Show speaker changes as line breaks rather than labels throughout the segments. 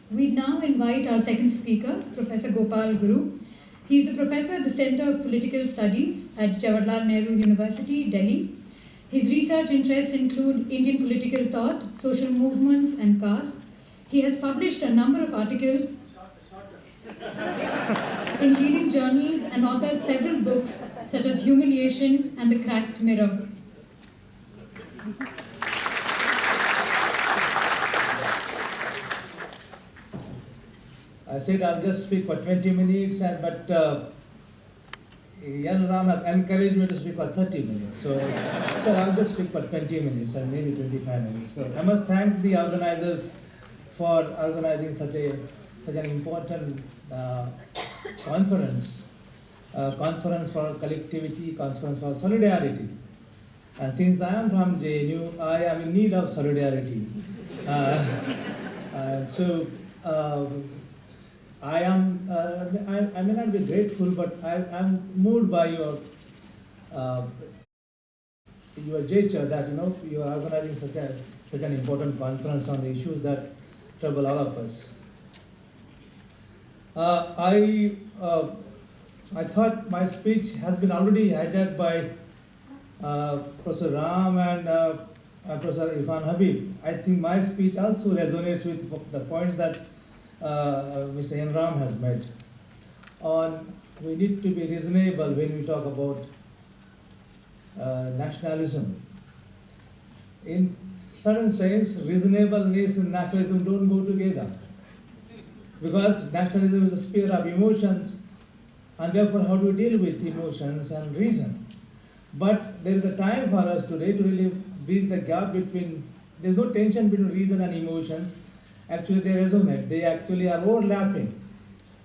We now invite our second speaker, Professor Gopal Guru. He is a professor at the Center of Political Studies at Jawaharlal Nehru University, Delhi. His research interests include Indian political thought, social movements, and caste. He has published a number of articles in leading journals and authored several books such as Humiliation and The Cracked Mirror.
I said I'll just speak for 20 minutes, but Yan Ram has encouraged me to speak for 30 minutes. So I'll just speak for 20 minutes and maybe 25 minutes. So I must thank the organizers for organizing such an important conference for collectivity, conference for solidarity. And since I am from JNU, I am in need of solidarity. I may not be grateful, but I'm moved by your gesture that you are organizing such an important conference on the issues that trouble all of us. I thought my speech has been already hijacked by Professor Ram and Professor Irfan Habib. I think my speech also resonates with the points that Mr. N. Ram has made. We need to be reasonable when we talk about nationalism. In certain sense, reasonableness and nationalism don't go together, because nationalism is a sphere of emotions, and therefore how do we deal with emotions and reason? But there is a time for us today to really bridge the gap between, there's no tension between reason and emotions. Actually they resonate, they actually are overlapping.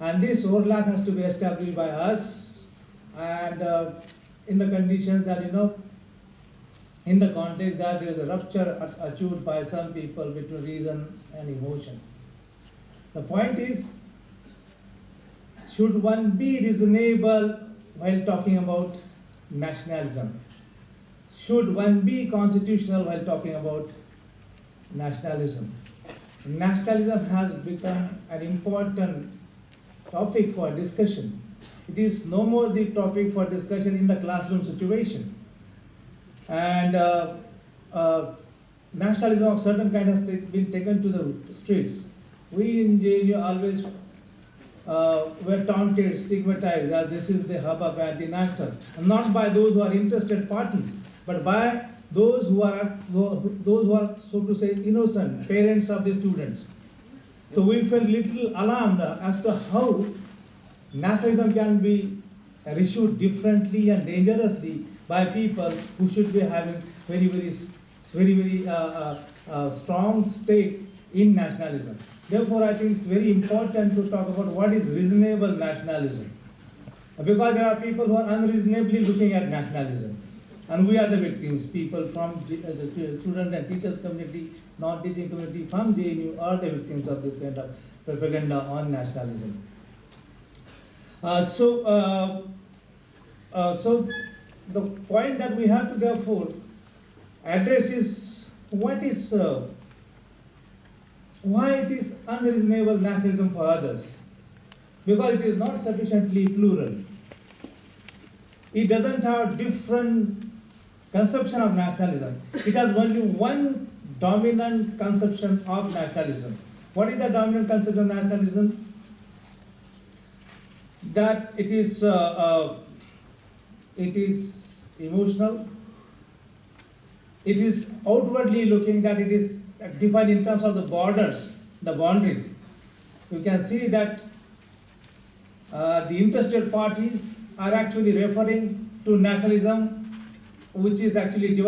And this overlap has to be established by us, and in the conditions that, in the context that there is a rupture achieved by some people between reason and emotion. The point is, should one be reasonable while talking about nationalism? Should one be constitutional while talking about nationalism? Nationalism has become an important topic for discussion. It is no more the topic for discussion in the classroom situation. And nationalism of certain kind has been taken to the streets. We in JNU always were taunted, stigmatized as this is the hub of anti-national, and not by those who are interested parties, but by those who are so to say innocent, parents of the students. So we felt little alarmed as to how nationalism can be issued differently and dangerously by people who should be having very strong stake in nationalism. Therefore, I think it's very important to talk about what is reasonable nationalism, because there are people who are unreasonably looking at nationalism. And we are the victims, people from the student and teachers community, non-teaching community from JNU are the victims of this kind of propaganda on nationalism. So the point that we have to therefore address is why it is unreasonable nationalism for others, because it is not sufficiently plural. It doesn't have different conception of nationalism. It has only one dominant conception of nationalism. What is the dominant concept of nationalism? That it is emotional. It is outwardly looking, that it is defined in terms of the borders, the boundaries. You can see that the interested parties are actually referring to nationalism, which is actually the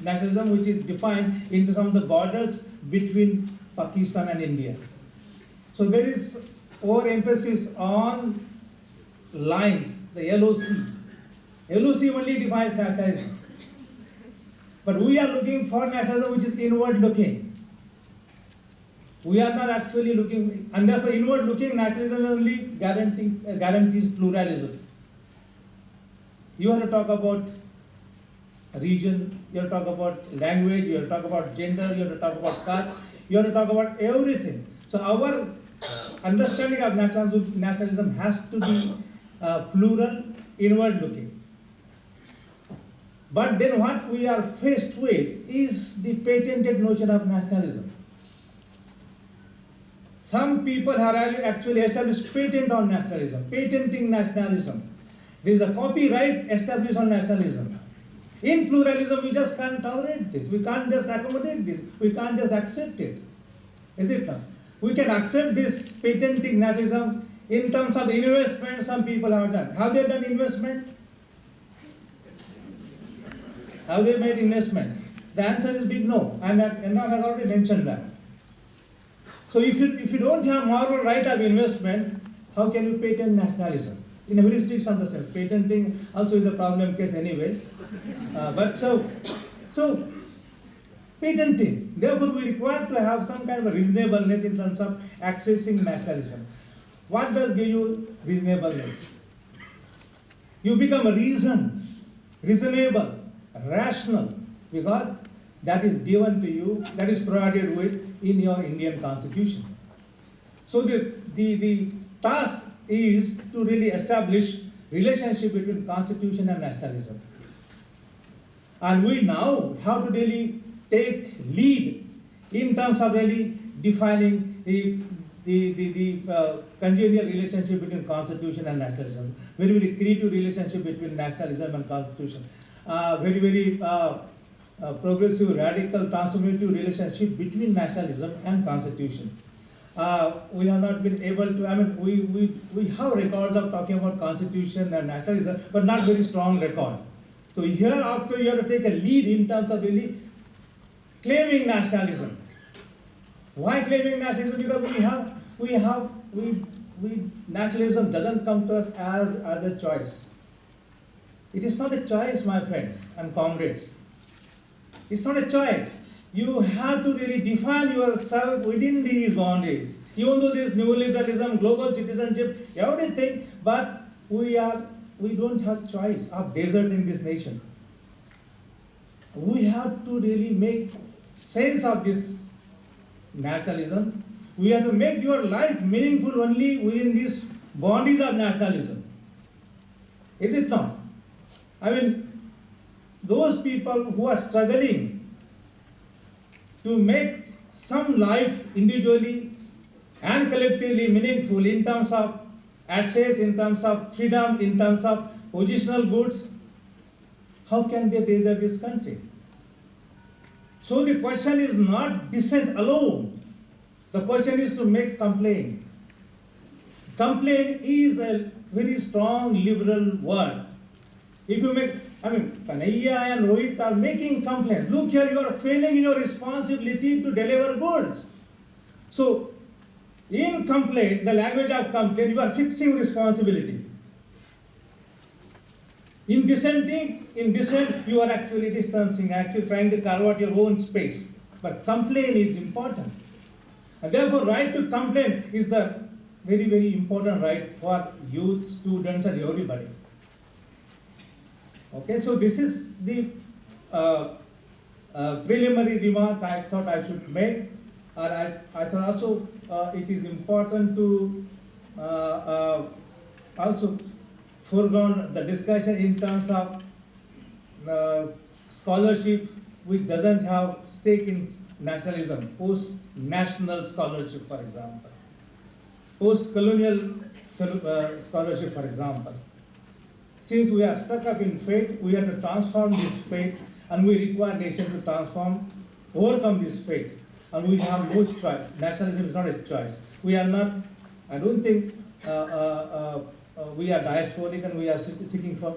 nationalism which is defined in terms of the borders between Pakistan and India. So there is overemphasis on lines, the LOC. LOC only defines nationalism. But we are looking for nationalism which is inward looking. We are not actually looking, and therefore inward looking nationalism only guarantees pluralism. You have to talk about region, you have to talk about language, you have to talk about gender, you have to talk about caste, you have to talk about everything. So our understanding of nationalism has to be plural, inward looking. But then what we are faced with is the patented notion of nationalism. Some people have actually established patent on nationalism, patenting nationalism. There is a copyright established on nationalism. In pluralism, we just can't tolerate this. We can't just accommodate this. We can't just accept it. Is it not? We can accept this patenting nationalism in terms of the investment some people have done. Have they done investment? Have they made investment? The answer is big no. And Enna has already mentioned that. So if you don't have moral right of investment, how can you patent nationalism? In a very strict sense, patenting also is a problem case anyway. But so patenting. Therefore, we require to have some kind of a reasonableness in terms of accessing nationalism. What does give you reasonableness? You become a reasonable, rational, because that is given to you, that is provided with in your Indian constitution. So the task is to really establish relationship between constitution and nationalism. And we now have to really take lead in terms of really defining the congenial relationship between constitution and nationalism. Very, very creative relationship between nationalism and constitution. Very progressive, radical, transformative relationship between nationalism and constitution. We have not been able to, I mean, we have records of talking about constitution and nationalism, but not very strong record. So hereafter you have to take a lead in terms of really claiming nationalism. Why claiming nationalism? Because nationalism doesn't come to us as a choice. It is not a choice, my friends and comrades. It's not a choice. You have to really define yourself within these boundaries. Even though there is neoliberalism, global citizenship, everything, but we don't have choice of deserting this nation. We have to really make sense of this nationalism. We have to make your life meaningful only within these boundaries of nationalism. Is it not? I mean, those people who are struggling to make some life individually and collectively meaningful in terms of access, in terms of freedom, in terms of positional goods, how can they desert this country? So the question is not dissent alone. The question is to make complaint. Complaint is a very strong liberal word. If you make, I mean, Kanaiya and Rohit are making complaints. Look here, you are failing in your responsibility to deliver goods. So, in complaint, the language of complaint, you are fixing responsibility. In dissent, you are actually distancing, actually trying to carve out your own space. But complaint is important. And therefore, right to complain is the very, very important right for youth, students, and everybody. Okay, so this is the preliminary remark I thought I should make. And I thought also it is important to also foreground the discussion in terms of scholarship which doesn't have stake in nationalism, post-national scholarship, for example, post-colonial scholarship, for example. Since we are stuck up in fate, we have to transform this fate, and we require nation to overcome this fate. And we have no choice. Nationalism is not a choice. We are not, I don't think we are diasporic and we are seeking for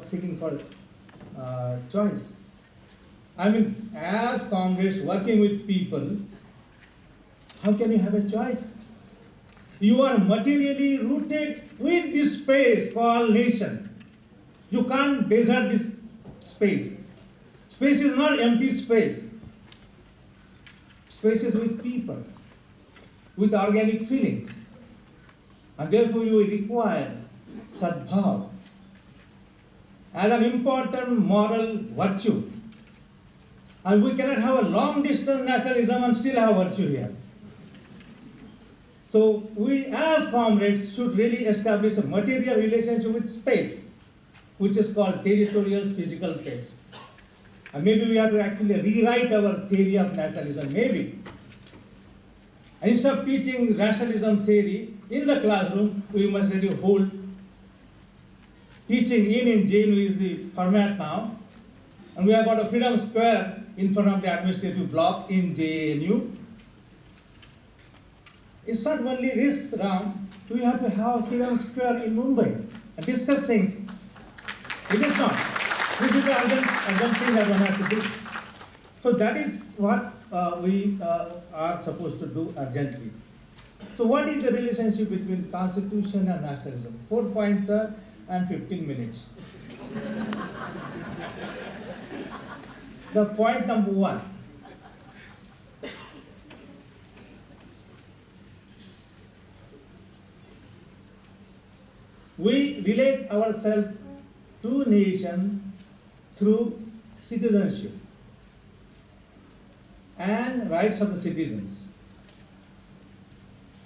choice. I mean, as comrades working with people, how can you have a choice? You are materially rooted with this space called nation. You can't desert this space. Space is not empty space. Space is with people, with organic feelings. And therefore you require sadbhav as an important moral virtue. And we cannot have a long distance nationalism and still have virtue here. So we as comrades should really establish a material relationship with space, which is called territorial physical space. And maybe we have to actually rewrite our theory of nationalism, maybe. And instead of teaching nationalism theory in the classroom, we must really hold teaching in JNU is the format now. And we have got a Freedom Square in front of the administrative block in JNU. It's not only this round, we have to have Freedom Square in Mumbai and discuss things. It is not. This is the urgent thing that one has to do. So that is what we are supposed to do urgently. So what is the relationship between constitution and nationalism? 4 points and 15 minutes. The point number 1. We relate ourselves to nation through citizenship and rights of the citizens.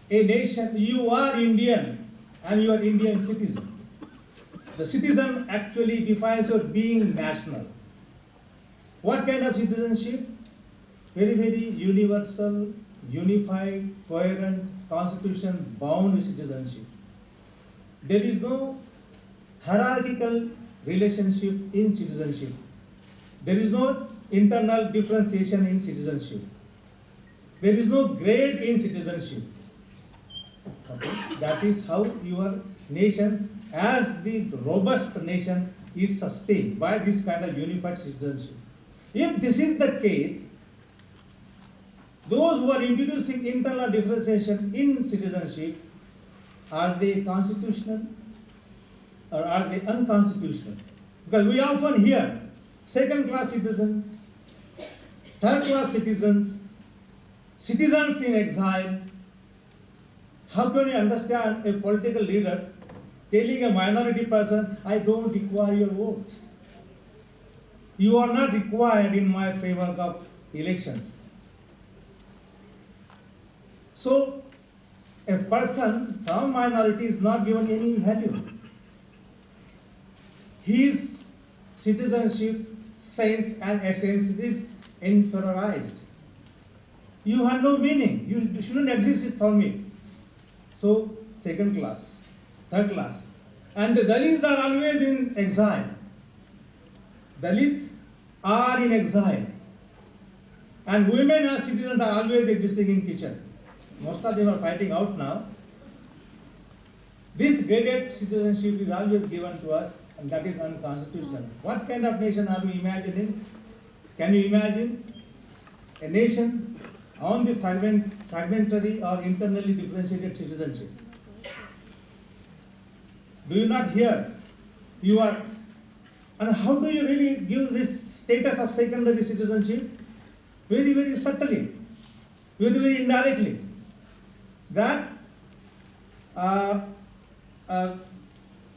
A nation, you are Indian and you are Indian citizen. The citizen actually defines your being national. What kind of citizenship? Very, very universal, unified, coherent, constitution-bound citizenship. There is no hierarchical relationship in citizenship. There is no internal differentiation in citizenship. There is no grade in citizenship. Okay? That is how your nation, as the robust nation, is sustained by this kind of unified citizenship. If this is the case, those who are introducing internal differentiation in citizenship, are they constitutional or are they unconstitutional? Because we often hear second-class citizens, third-class citizens, citizens in exile. How can you understand a political leader telling a minority person, I don't require your votes? You are not required in my framework of elections. So, a person from minority is not given any value. His citizenship sense and essence is inferiorized. You have no meaning. You shouldn't exist for me. So, second class, third class. And the Dalits are always in exile. Dalits are in exile. And women as citizens are always existing in kitchen. Most of them are fighting out now. This graded citizenship is always given to us, and that is unconstitutional. What kind of nation are we imagining? Can you imagine a nation on the fragmentary or internally differentiated citizenship? Do you not hear? You are, and how do you really give this status of secondary citizenship? Very, very subtly, very, very indirectly. That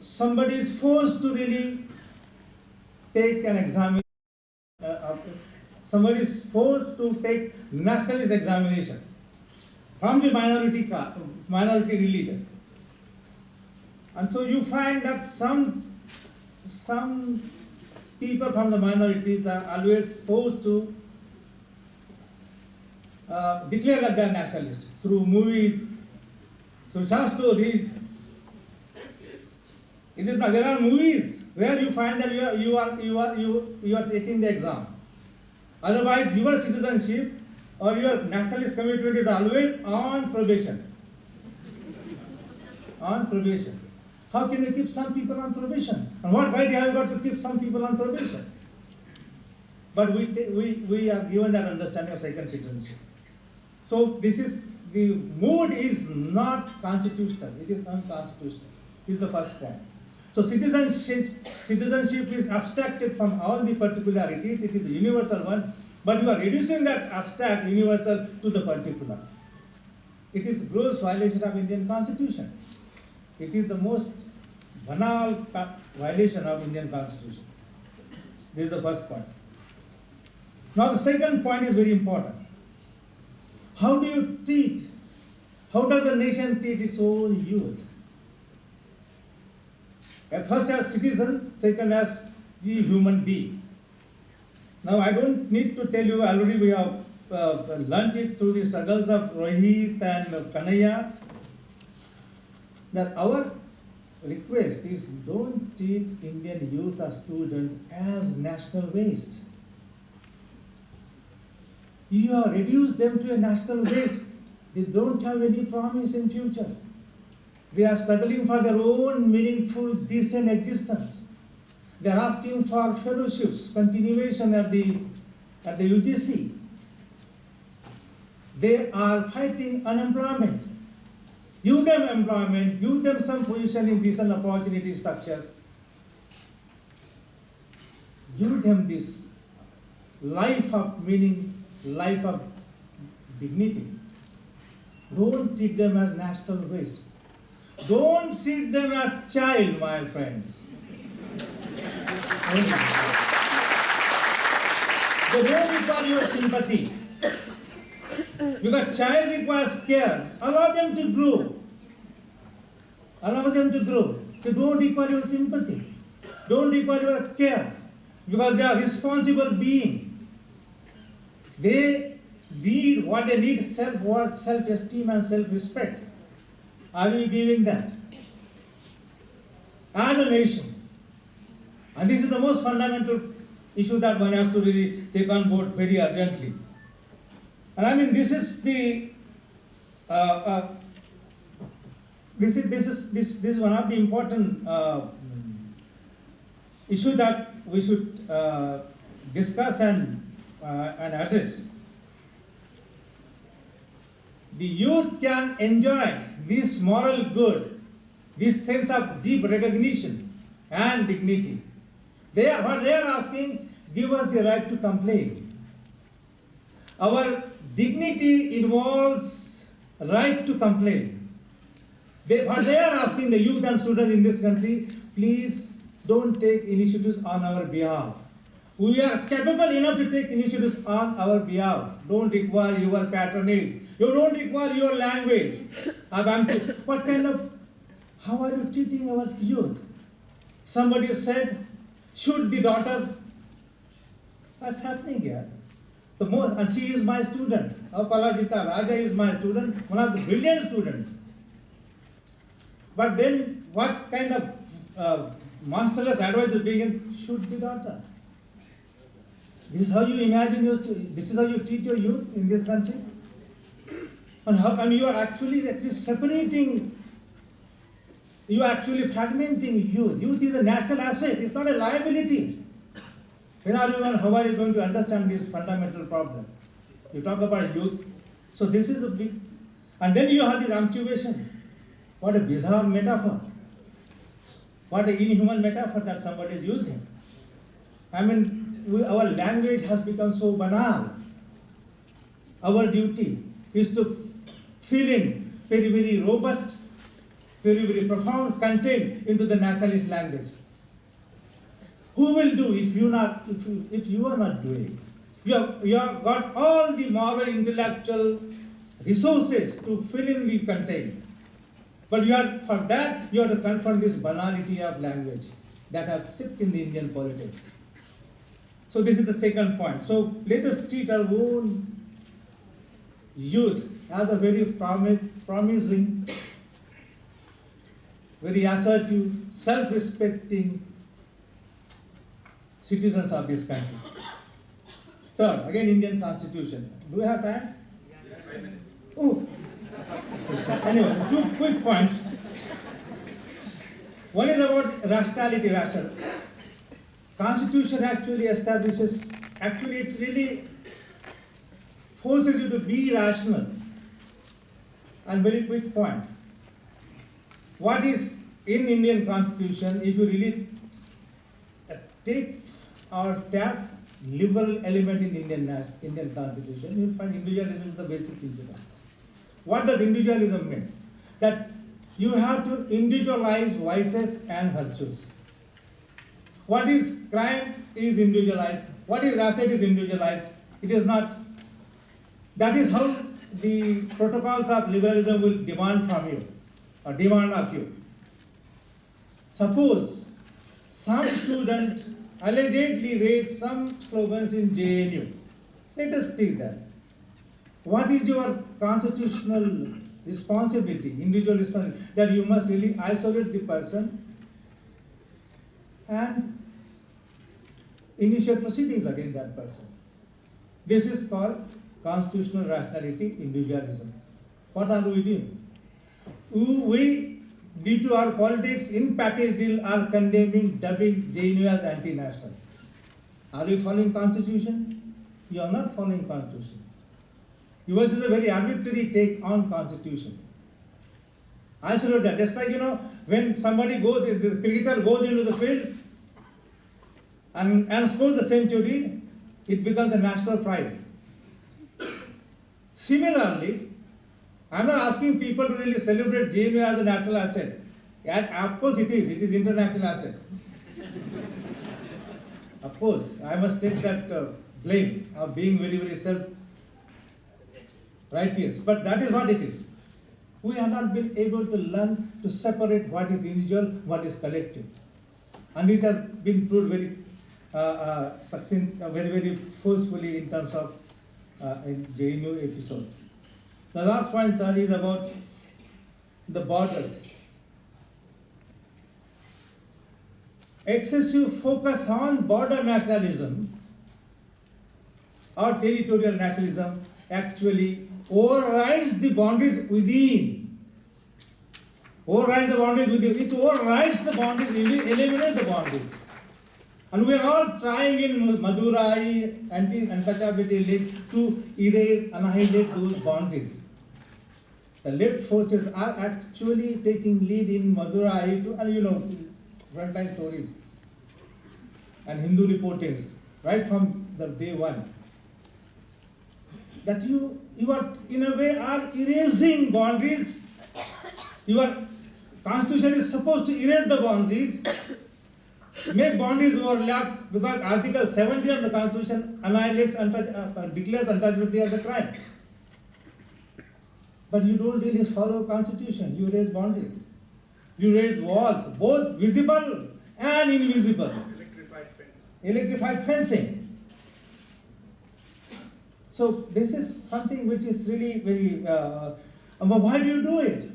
somebody is forced to really take an examination. Somebody is forced to take nationalist examination from the minority religion, and so you find that some people from the minorities are always forced to declare that they are nationalists through movies, through short stories. There are movies where you find that you are taking the exam. Otherwise, your citizenship or your nationalist commitment is always on probation. On probation. How can you keep some people on probation? And what right have you got to keep some people on probation? But we are given that understanding of second citizenship. So this is, the mood is not constitutional, it is unconstitutional. This is the first point. So citizenship is abstracted from all the particularities, it is a universal one, but you are reducing that abstract universal to the particular. It is gross violation of Indian Constitution. It is the most banal violation of Indian Constitution. This is the first point. Now the second point is very important. How do you treat How does the nation treat its own youth? First as citizen, second as the human being. Now I don't need to tell you, already we have learnt it through the struggles of Rohit and Kanaya, that our request is don't treat Indian youth or student as national waste. You have reduced them to a national waste. They don't have any promise in future. They are struggling for their own meaningful, decent existence. They are asking for fellowships, continuation at the UGC. They are fighting unemployment. Give them employment, give them some position in decent opportunity structure. Give them this life of meaning, life of dignity. Don't treat them as national waste. Don't treat them as child, my friends. They don't require your sympathy. Because child requires care. Allow them to grow. Allow them to grow. They don't require your sympathy. Don't require your care. Because they are responsible beings. They need what they need: self-worth, self-esteem, and self-respect. Are we giving that? As a nation. And this is the most fundamental issue that one has to really take on board very urgently. And I mean, this is the this is one of the important issue that we should discuss and address. The youth can enjoy this moral good, this sense of deep recognition and dignity. What they are asking, give us the right to complain. Our dignity involves right to complain. What they are asking the youth and students in this country, please don't take initiatives on our behalf. We are capable enough to take initiatives on our behalf. Don't require your patronage. You don't require your language. What kind of, how are you treating our youth? Somebody said, shoot the daughter. What's happening here? And she is my student. Apalajita Raja is my student, one of the brilliant students. But then, what kind of monstrous advice is being given? Shoot the daughter. This is how you imagine this is how you treat your youth in this country? And you are actually separating, you are actually fragmenting youth. Youth is a national asset, it's not a liability. How are you going to understand this fundamental problem? You talk about youth, so this is a big, and then you have this amputation. What a bizarre metaphor. What an inhuman metaphor that somebody is using. I mean, our language has become so banal. Our duty is to fill in very, very robust, very, very profound content into the nationalist language. Who will do if you are not doing? You have got all the moral, intellectual resources to fill in the content. But for that, you have to confront this banality of language that has seeped in the Indian politics. So this is the second point. So let us treat our own youth as a very promising, very assertive, self-respecting citizens of this country. Third, again, Indian Constitution. Do we have time?
Yeah, 5 minutes.
Oh. Anyway, 2 quick points. One is about rationality. Constitution actually establishes, it really forces you to be rational. And very quick point. What is in Indian Constitution, if you really take or tap liberal element in Indian Constitution, you will find individualism is the basic principle. What does individualism mean? That you have to individualize vices and virtues. What is crime is individualized. What is asset is individualized. It is not. That is how the protocols of liberalism will demand from you, or demand of you. Suppose some student allegedly raised some slogans in JNU. Let us take that. What is your constitutional responsibility, individual responsibility, that you must really isolate the person and initiate proceedings against that person? This is called constitutional rationality, individualism. What are we doing? We, due to our politics in package deal, are condemning, dubbing JNU as anti-national. Are we following constitution? You are not following constitution. Yours is a very arbitrary take on constitution. Isolate that. Just like, when somebody goes, the cricketer goes into the field and scores the century, it becomes a national pride. Similarly, I am not asking people to really celebrate JNU as a national asset. And of course it is international asset. Of course, I must take that blame of being very, very self-righteous. But that is what it is. We have not been able to learn to separate what is individual, what is collective. And this has been proved very succinct, very, very forcefully in terms of in JNU episode. The last point, sir, is about the borders. Excessive focus on border nationalism or territorial nationalism actually overrides the boundaries within. Overrides the boundaries within. It overrides the boundaries, eliminate the boundaries. And we are all trying in Madurai, anti-untouchability league to erase, annihilate those boundaries. The left forces are actually taking lead in Madurai to, frontline stories and Hindu reportings right from the day one. That you are in a way are erasing boundaries. Your constitution is supposed to erase the boundaries, make boundaries overlap, because Article 70 of the Constitution annihilates, declares untouchability as a crime. But you don't really follow Constitution. You raise boundaries. You raise walls, both visible and invisible. Electrified fencing. So this is something which is really very. Why do you do it?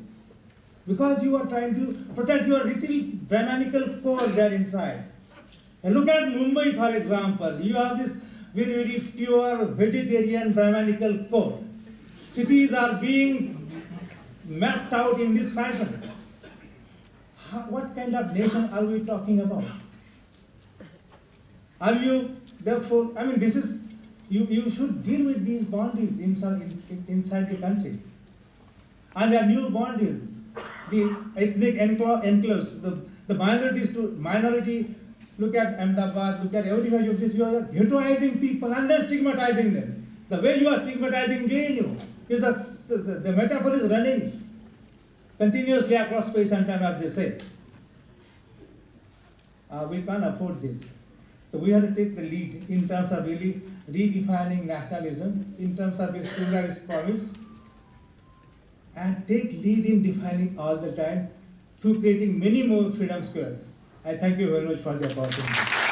Because you are trying to protect your little Brahmanical core there inside. And look at Mumbai, for example. You have this very, very pure vegetarian Brahmanical core. Cities are being mapped out in this fashion. What kind of nation are we talking about? Are you, therefore, this is, you should deal with these boundaries inside the country. And there are new boundaries, the ethnic enclaves, the minority, look at Ahmedabad, look at everywhere of this, you are ghettoizing people and then stigmatizing them. The way you are stigmatizing JNU is the metaphor is running continuously across space and time, as they say. We can't afford this. So we have to take the lead in terms of really redefining nationalism, in terms of its pluralist promise, and take lead in defining all the time through creating many more freedom squares. I thank you very much for the opportunity.